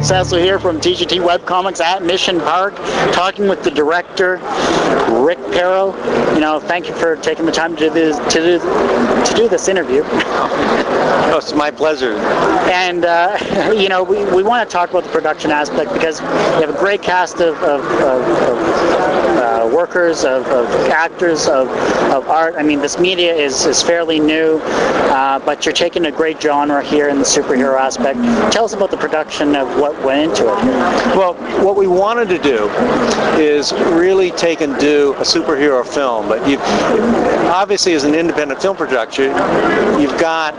Cecil here from TGT Webcomics at Mission Park, talking with the director, Rick Perro. You know, thank you for taking the time to do this interview. Oh, it's my pleasure. And you know, we want to talk about the production aspect because we have a great cast of workers, of actors, of art. I mean, this media is fairly new, but you're taking a great genre here in the superhero aspect. Tell us about the production of what went into it here. Well, what we wanted to do is really take and do a superhero film, but obviously as an independent film production, you've got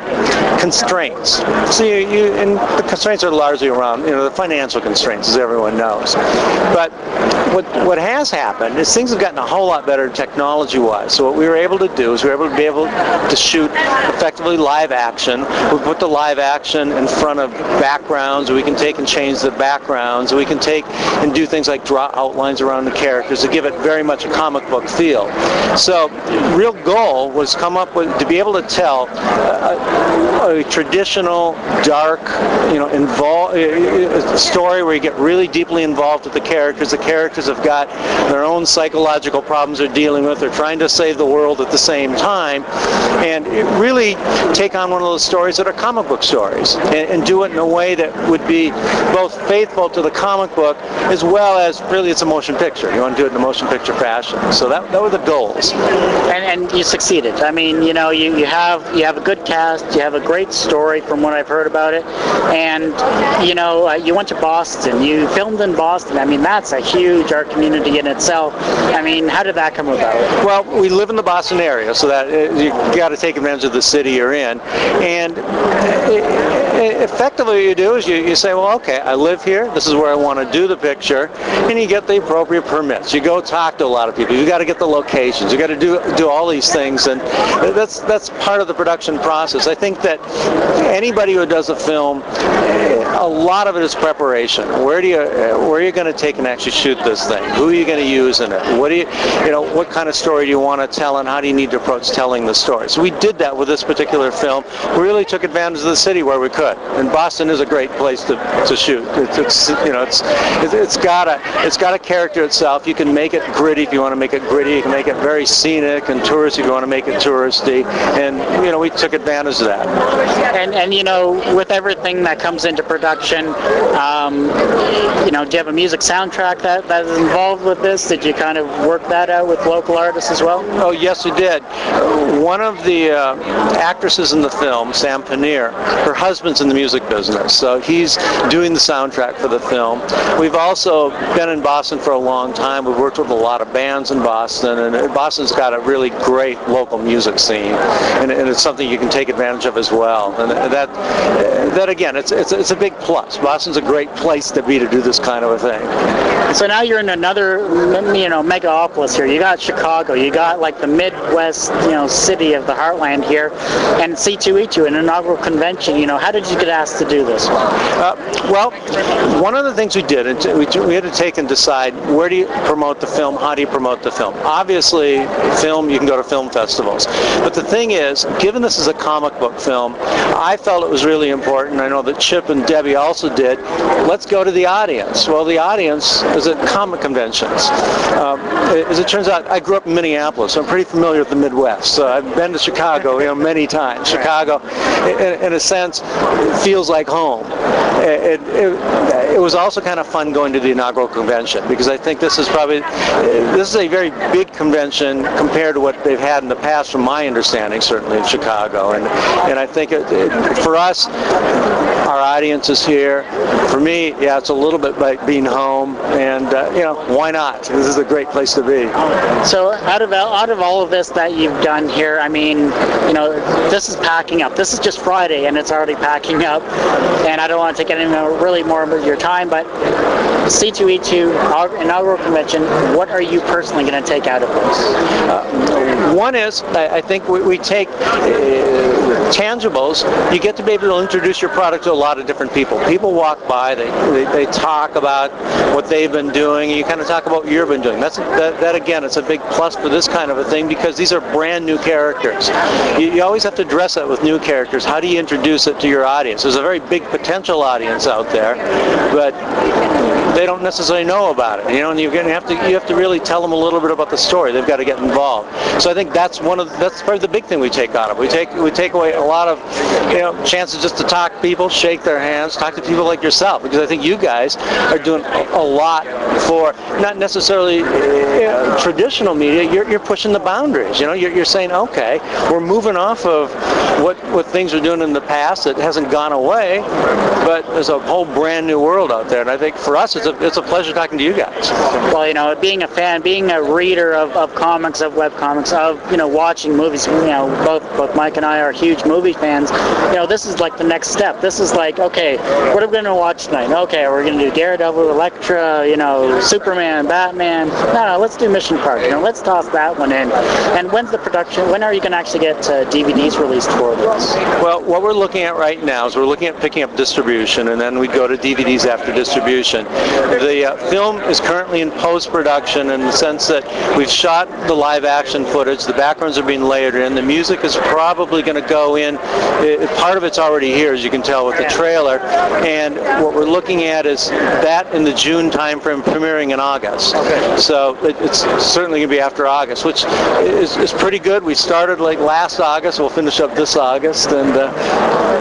constraints. So and the constraints are largely around, you know, the financial constraints, as everyone knows. But what has happened is things have gotten a whole lot better technology-wise. So what we were able to do is we were able to shoot effectively live action. We put the live action in front of backgrounds. We can take and change the backgrounds. We can take and do things like draw outlines around the characters to give it very much a comic book feel. So the real goal was to be able to tell a traditional, dark, you know, story where you get really deeply involved with the characters. The characters have got their own psychological problems they're dealing with. They're trying to save the world at the same time, and really take on one of those stories that are comic book stories, and do it in a way that would be both faithful to the comic book as well as really it's a motion picture. You want to do it in a motion picture fashion. So that were the goals. And you succeeded. I mean, you know, you have a good cast, you have a great story from what I've heard about it, and you know, you went to Boston, you filmed in Boston. I mean, that's a huge art community in itself. I mean, how did that come about? Well, we live in the Boston area, so that you got to take advantage of the city you're in, and effectively what you do is you say, well, okay, I live here, this is where I want to do the picture, and you get the appropriate permits. You go talk to a lot of people. You got to get the locations. You got to do all these things, and that's part of the production process. I think that anybody who does a film, a lot of it is preparation. Where are you going to take and actually shoot this thing? Who are you going to use in it? What kind of story do you want to tell, and how do you need to approach telling the story? So we did that with this particular film. We really took advantage of the city where we could, and Boston is a great place to shoot. It's got a character itself. You can make it gritty if you want to make it gritty. You can make it very scenic and touristy if you want to make it touristy, and you know, we took advantage of that. And you know, with everything that comes into production, you know, do you have a music soundtrack that is involved with this? Did you kind of work that out with local artists as well? Oh, yes, we did. One of the actresses in the film, Sam Paneer, her husband's in the music business, so he's doing the soundtrack for the film. We've also been in Boston for a long time. We've worked with a lot of bands in Boston, and Boston's got a really great local music scene, and it's something you can take advantage of as well. And that again, it's a big plus. Boston's a great place to be to do this kind of a thing. So now you're in another, you know, megapolis here. You got Chicago, you got like the Midwest, you know, city of the heartland here, and C2E2, an inaugural convention. You know, how did you get asked to do this? Well, one of the things we did, we had to take and decide, where do you promote the film, how do you promote the film? Obviously, film, you can go to film festivals. But the thing is, given this is a comic book film, I felt it was really important, I know that Chip and Debbie also did, let's go to the audience. Well, the audience is at comic conventions. As it turns out, I grew up in Minneapolis, so I'm pretty familiar with the Midwest. So I've been to Chicago, you know, many times. Chicago, in a sense, feels like home. It was also kind of fun going to the inaugural convention, because I think this is a very big convention compared to what they've had in the past, from my understanding, certainly in Chicago. And I think for us, our audience is here. For me, yeah, it's a little bit like being home, and you know, why not? This is a great place to be. So out of all of this that you've done here, I mean, you know, this is packing up. This is just Friday, and it's already packing up. And I don't want to take any more of your time, but C2E2 inaugural convention, what are you personally going to take out of this? One is, I think we take tangibles, you get to be able to introduce your product to a lot of different people. People walk by, they talk about what they've been doing, and you kind of talk about what you've been doing. That again, it's a big plus for this kind of a thing, because these are brand new characters. You always have to dress it with new characters. How do you introduce it to your audience? There's a very big potential audience out there, but they don't necessarily know about it, and you have to really tell them a little bit about the story. They've got to get involved. So I think that's probably the big thing we take out of it. We take away a lot of chances just to talk to people, shake their hands, talk to people like yourself, because I think you guys are doing a lot for not necessarily traditional media. You're pushing the boundaries. You're saying, okay, we're moving off of what things were doing in the past. It hasn't gone away, but there's a whole brand new world out there, and I think for us it's a pleasure talking to you guys. Well, being a fan, being a reader of comics, of web comics, of watching movies, both Mike and I are huge movie fans. This is like the next step. This is like, okay, what are we going to watch tonight? Okay, we're going to do Daredevil, Elektra, Superman, Batman. No, let's do Mission Park. Let's toss that one in. And when's the production? When are you going to actually get DVDs released for this? Well, what we're looking at right now is we're looking at picking up distribution, and then we go to DVDs after distribution. The film is currently in post-production in the sense that we've shot the live-action footage, the backgrounds are being layered in, the music is probably going to go in, part of it's already here, as you can tell with the trailer, and what we're looking at is that in the June timeframe, premiering in August. Okay. So it's certainly going to be after August, which is pretty good. We started like last August, we'll finish up this August, and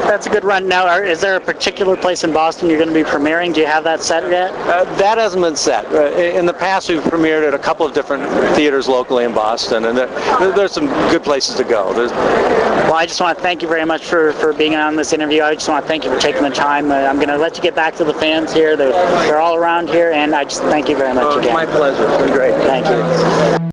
that's a good run. Now, is there a particular place in Boston you're going to be premiering? Do you have that set yet? That hasn't been set. In the past, we've premiered at a couple of different theaters locally in Boston, and there's some good places to go. Well, I just want to thank you very much for being on this interview. I just want to thank you for taking the time. I'm going to let you get back to the fans here. They're all around here, and I just thank you very much again. My pleasure. It's been great. Thank you.